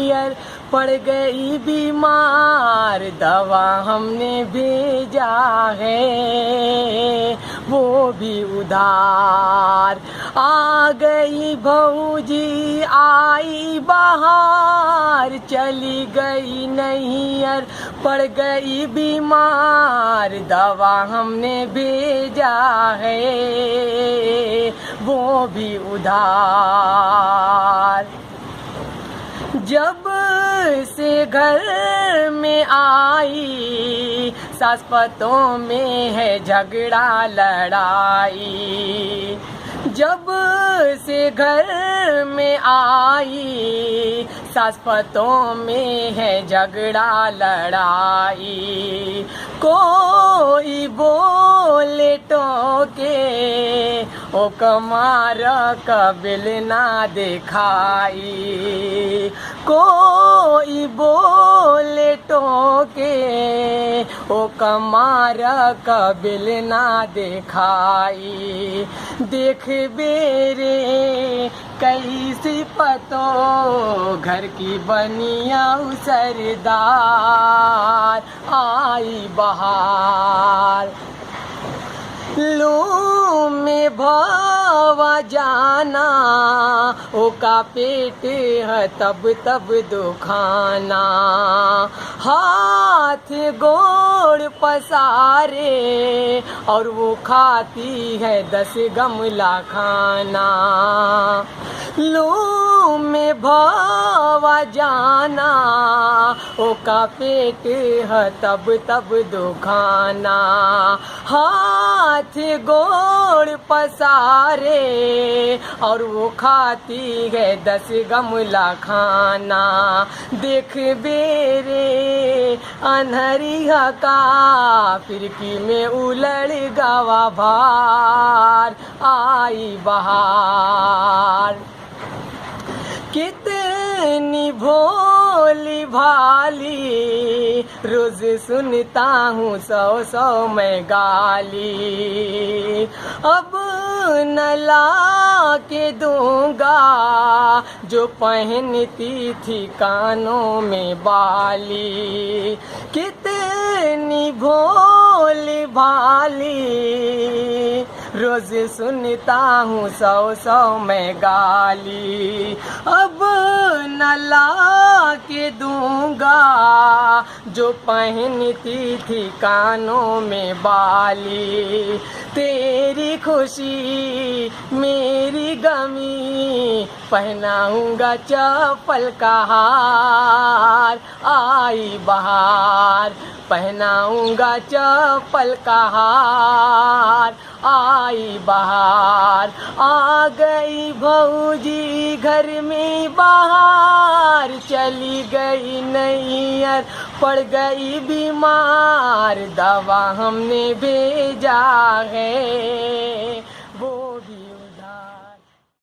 नैयर पड़ गई बीमार, दवा हमने भेजा है वो भी उधार। आ गई भौजी आई बहार, चली गई नैयर पड़ गई बीमार, दवा हमने भेजा है वो भी उधार। जब से घर में आई सास पतों में है झगड़ा लड़ाई, जब से घर में आई सास पतों में है झगड़ा लड़ाई। कोई बोले टोके ओ कमार कबिल ना दिखाई, कोई बोले टोके ओ कमार कबिल ना दिखाई। देख बेरे कैसी पतो घर की बनिया सरदार, आई बहार। लू में भवा जाना ओ का पेट है तब तब दुखाना, हाथ गोड़ पसारे और वो खाती है 10 गमला खाना। लू में भवा जाना ओ का पेट है तब तब दुखाना, हाथ गोड़ पसारे और वो खाती है 10 गमला खाना। देख बेरे अनहरिया का फिरकी में उलड़ गवा भार, आई बहार। कितनी भोली भाली रोज सुनता हूँ 100 मैं गाली, अब न ला के दूंगा जो पहनती थी कानों में बाली। कितनी भोली भाली रोज सुनता हूँ 100 मैं गाली, अब न ला के दूंगा जो पहनती थी कानों में बाली। तेरी खुशी मेरी गमी पहनाऊंगा चप्पल का हार, आई बहार। पहनाऊंगा चप्पल का हार, आई बहार। आ गई भौजी घर में बाहर, चली गई नैयर पड़ गई बीमार, दवा हमने भेजा है वो